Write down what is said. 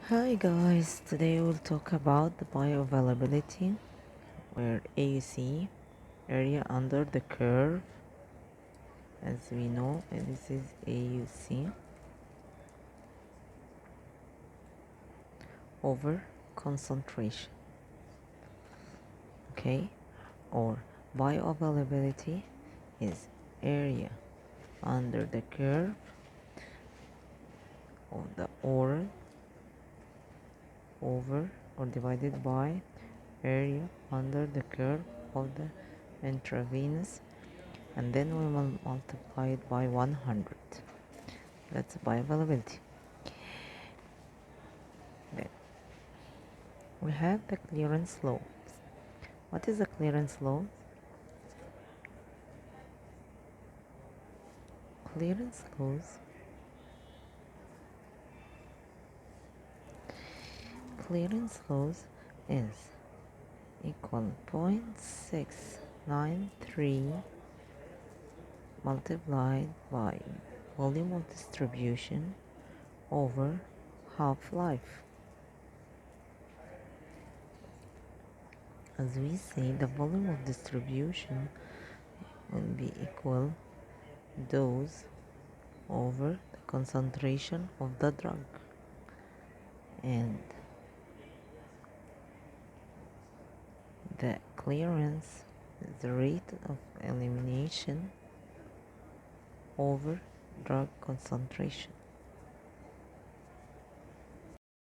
Hi guys, today we'll talk about the bioavailability where AUC, area under the curve, as we know, and this is AUC over concentration, okay, or bioavailability is area under the curve of the oral over or divided by area under the curve of the intravenous, and then we will multiply it by 100. That's bioavailability. Then we have the clearance law. What is the clearance law? Clearance laws clearance laws is equal 0.693 multiplied by volume of distribution over half-life. As we say, the volume of distribution will be equal dose over the concentration of the drug, and the clearance is the rate of elimination over drug concentration.